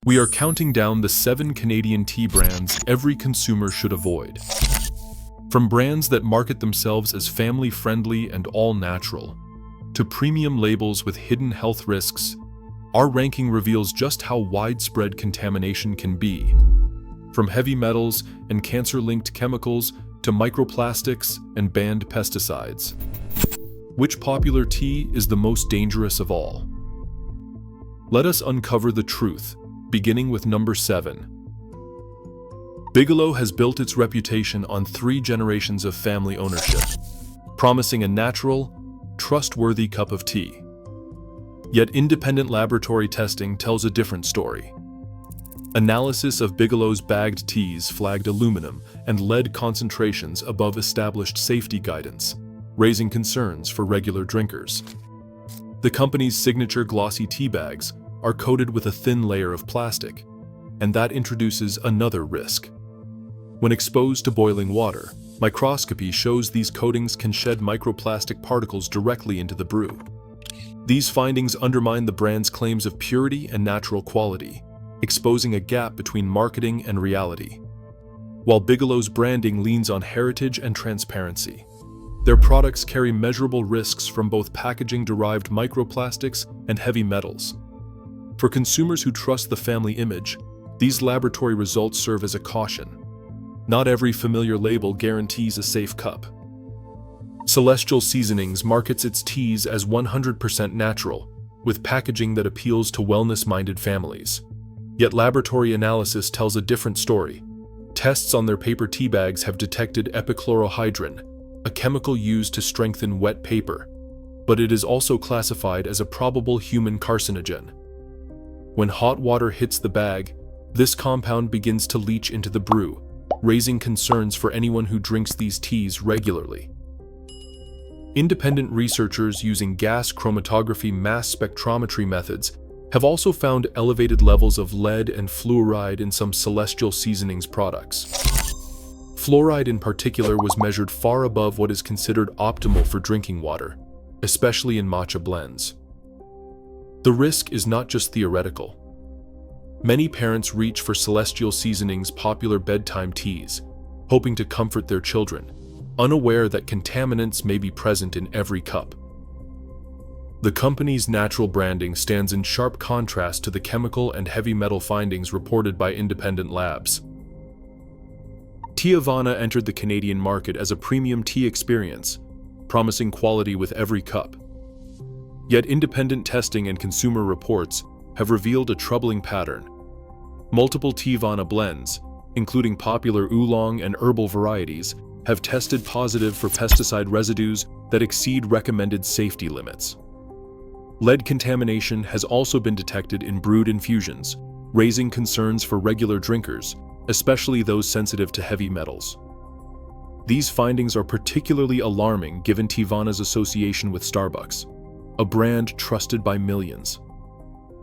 We are counting down the 7 Canadian tea brands every consumer should avoid. From brands that market themselves as family-friendly and all-natural, to premium labels with hidden health risks, our ranking reveals just how widespread contamination can be. From heavy metals and cancer-linked chemicals to microplastics and banned pesticides. Which popular tea is the most dangerous of all? Let us uncover the truth, beginning with number 7. Bigelow has built its reputation on 3 generations of family ownership, promising a natural, trustworthy cup of tea. Yet independent laboratory testing tells a different story. Analysis of Bigelow's bagged teas flagged aluminum and lead concentrations above established safety guidance, raising concerns for regular drinkers. The company's signature glossy tea bags are coated with a thin layer of plastic, and that introduces another risk. When exposed to boiling water, microscopy shows these coatings can shed microplastic particles directly into the brew. These findings undermine the brand's claims of purity and natural quality, exposing a gap between marketing and reality. While Bigelow's branding leans on heritage and transparency, their products carry measurable risks from both packaging-derived microplastics and heavy metals. For consumers who trust the family image, these laboratory results serve as a caution. Not every familiar label guarantees a safe cup. Celestial Seasonings markets its teas as 100% natural, with packaging that appeals to wellness-minded families. Yet laboratory analysis tells a different story. Tests on their paper tea bags have detected epichlorohydrin, a chemical used to strengthen wet paper, but it is also classified as a probable human carcinogen. When hot water hits the bag, this compound begins to leach into the brew, raising concerns for anyone who drinks these teas regularly. Independent researchers using gas chromatography mass spectrometry methods have also found elevated levels of lead and fluoride in some Celestial Seasonings products. Fluoride in particular was measured far above what is considered optimal for drinking water, especially in matcha blends. The risk is not just theoretical. Many parents reach for Celestial Seasonings' popular bedtime teas, hoping to comfort their children, unaware that contaminants may be present in every cup. The company's natural branding stands in sharp contrast to the chemical and heavy metal findings reported by independent labs. Teavana entered the Canadian market as a premium tea experience, promising quality with every cup. Yet independent testing and consumer reports have revealed a troubling pattern. Multiple Teavana blends, including popular oolong and herbal varieties, have tested positive for pesticide residues that exceed recommended safety limits. Lead contamination has also been detected in brewed infusions, raising concerns for regular drinkers, especially those sensitive to heavy metals. These findings are particularly alarming given Teavana's association with Starbucks, a brand trusted by millions.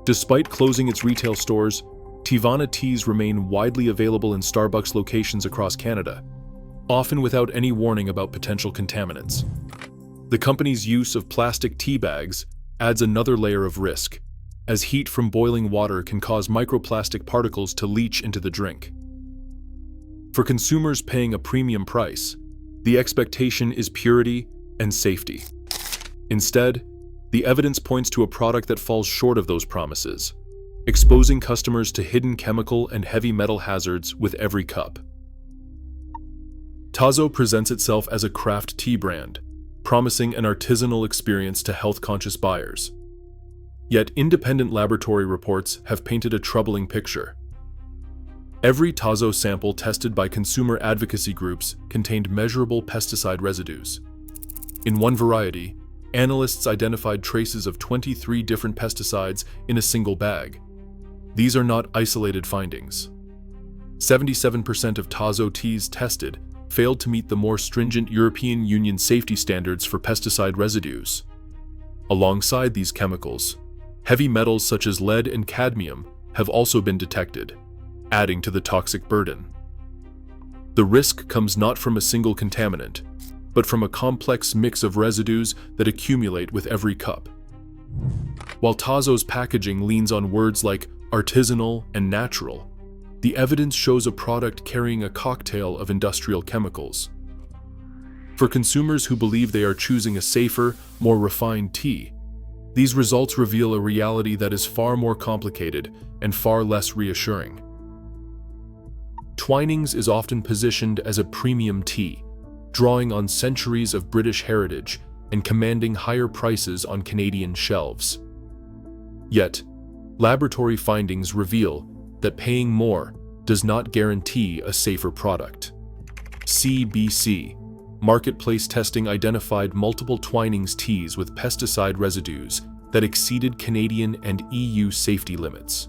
Despite closing its retail stores, Teavana teas remain widely available in Starbucks locations across Canada, often without any warning about potential contaminants. The company's use of plastic tea bags adds another layer of risk, as heat from boiling water can cause microplastic particles to leach into the drink. For consumers paying a premium price, the expectation is purity and safety. Instead, the evidence points to a product that falls short of those promises, exposing customers to hidden chemical and heavy metal hazards with every cup. Tazo presents itself as a craft tea brand, promising an artisanal experience to health-conscious buyers. Yet independent laboratory reports have painted a troubling picture. Every Tazo sample tested by consumer advocacy groups contained measurable pesticide residues. In one variety, analysts identified traces of 23 different pesticides in a single bag. These are not isolated findings. 77% of Tazo teas tested failed to meet the more stringent European Union safety standards for pesticide residues. Alongside these chemicals, heavy metals such as lead and cadmium have also been detected, adding to the toxic burden. The risk comes not from a single contaminant, but from a complex mix of residues that accumulate with every cup. While Tazo's packaging leans on words like artisanal, and natural, the evidence shows a product carrying a cocktail of industrial chemicals. For consumers who believe they are choosing a safer, more refined tea, these results reveal a reality that is far more complicated and far less reassuring. Twinings is often positioned as a premium tea, drawing on centuries of British heritage and commanding higher prices on Canadian shelves. Yet, laboratory findings reveal that paying more does not guarantee a safer product. CBC marketplace testing identified multiple Twinings teas with pesticide residues that exceeded Canadian and EU safety limits.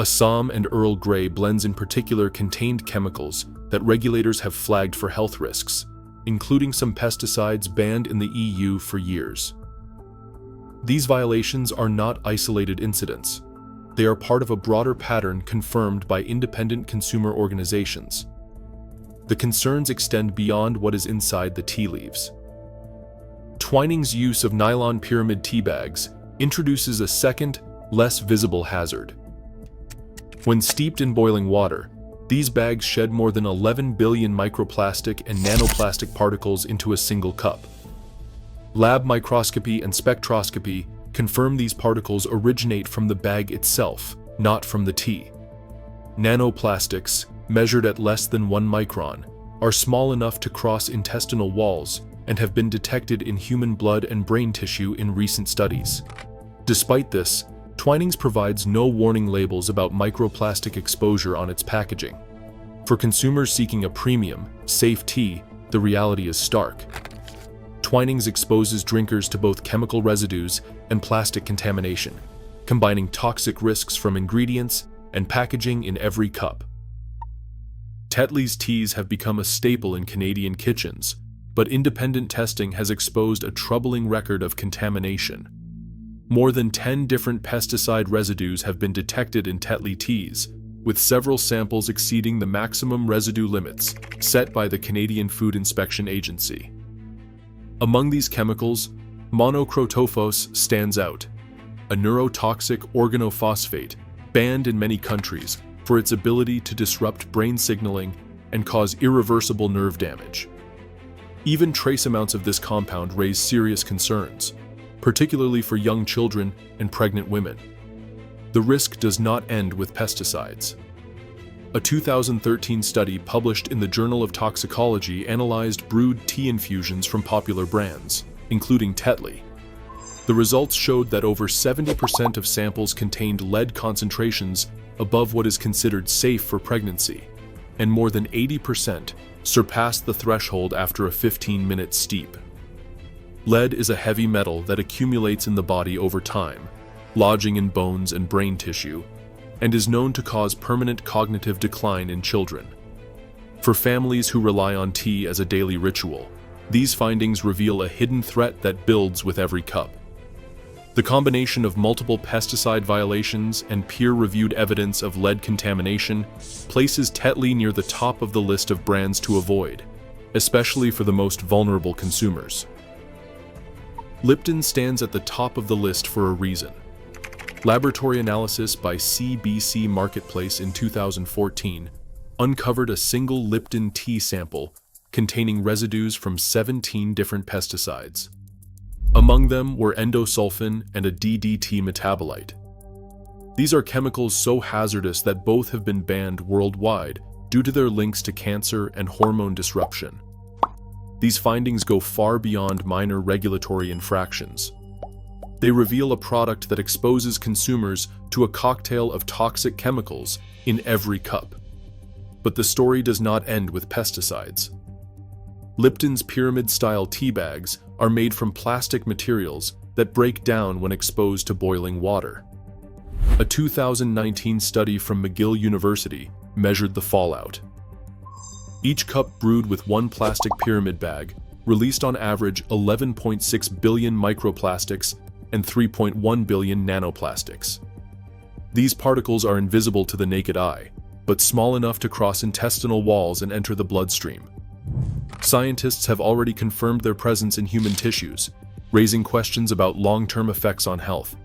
Assam and Earl Grey blends in particular contained chemicals that regulators have flagged for health risks, including some pesticides banned in the EU for years. These violations are not isolated incidents. They are part of a broader pattern confirmed by independent consumer organizations. The concerns extend beyond what is inside the tea leaves. Twinings' use of nylon pyramid tea bags introduces a second, less visible hazard. When steeped in boiling water, these bags shed more than 11 billion microplastic and nanoplastic particles into a single cup. Lab microscopy and spectroscopy confirm these particles originate from the bag itself, not from the tea. Nanoplastics, measured at less than 1 micron, are small enough to cross intestinal walls and have been detected in human blood and brain tissue in recent studies. Despite this, Twinings provides no warning labels about microplastic exposure on its packaging. For consumers seeking a premium, safe tea, the reality is stark. Twinings exposes drinkers to both chemical residues and plastic contamination, combining toxic risks from ingredients and packaging in every cup. Tetley's teas have become a staple in Canadian kitchens, but independent testing has exposed a troubling record of contamination. More than 10 different pesticide residues have been detected in Tetley teas, with several samples exceeding the maximum residue limits set by the Canadian Food Inspection Agency. Among these chemicals, monocrotophos stands out, a neurotoxic organophosphate banned in many countries for its ability to disrupt brain signaling and cause irreversible nerve damage. Even trace amounts of this compound raise serious concerns, particularly for young children and pregnant women. The risk does not end with pesticides. A 2013 study published in the Journal of Toxicology analyzed brewed tea infusions from popular brands, including Tetley. The results showed that over 70% of samples contained lead concentrations above what is considered safe for pregnancy, and more than 80% surpassed the threshold after a 15-minute steep. Lead is a heavy metal that accumulates in the body over time, lodging in bones and brain tissue, and is known to cause permanent cognitive decline in children. For families who rely on tea as a daily ritual, these findings reveal a hidden threat that builds with every cup. The combination of multiple pesticide violations and peer-reviewed evidence of lead contamination places Tetley near the top of the list of brands to avoid, especially for the most vulnerable consumers. Lipton stands at the top of the list for a reason. Laboratory analysis by CBC Marketplace in 2014 uncovered a single Lipton tea sample containing residues from 17 different pesticides. Among them were endosulfan and a DDT metabolite. These are chemicals so hazardous that both have been banned worldwide due to their links to cancer and hormone disruption. These findings go far beyond minor regulatory infractions. They reveal a product that exposes consumers to a cocktail of toxic chemicals in every cup. But the story does not end with pesticides. Lipton's pyramid-style tea bags are made from plastic materials that break down when exposed to boiling water. A 2019 study from McGill University measured the fallout. Each cup brewed with one plastic pyramid bag released on average 11.6 billion microplastics and 3.1 billion nanoplastics. These particles are invisible to the naked eye, but small enough to cross intestinal walls and enter the bloodstream. Scientists have already confirmed their presence in human tissues, raising questions about long-term effects on health.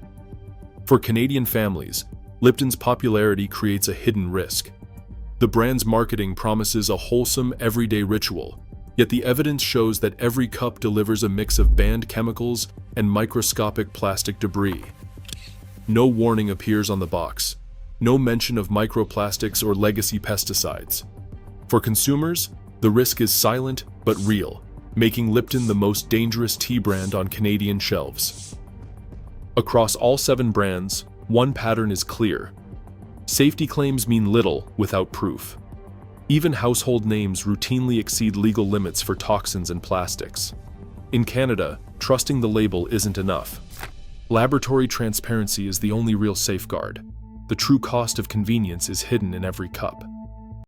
For Canadian families, Lipton's popularity creates a hidden risk. The brand's marketing promises a wholesome, everyday ritual, yet the evidence shows that every cup delivers a mix of banned chemicals and microscopic plastic debris. No warning appears on the box, no mention of microplastics or legacy pesticides. For consumers, the risk is silent but real, making Lipton the most dangerous tea brand on Canadian shelves. Across all 7 brands, one pattern is clear. Safety claims mean little without proof. Even household names routinely exceed legal limits for toxins and plastics. In Canada, trusting the label isn't enough. Laboratory transparency is the only real safeguard. The true cost of convenience is hidden in every cup.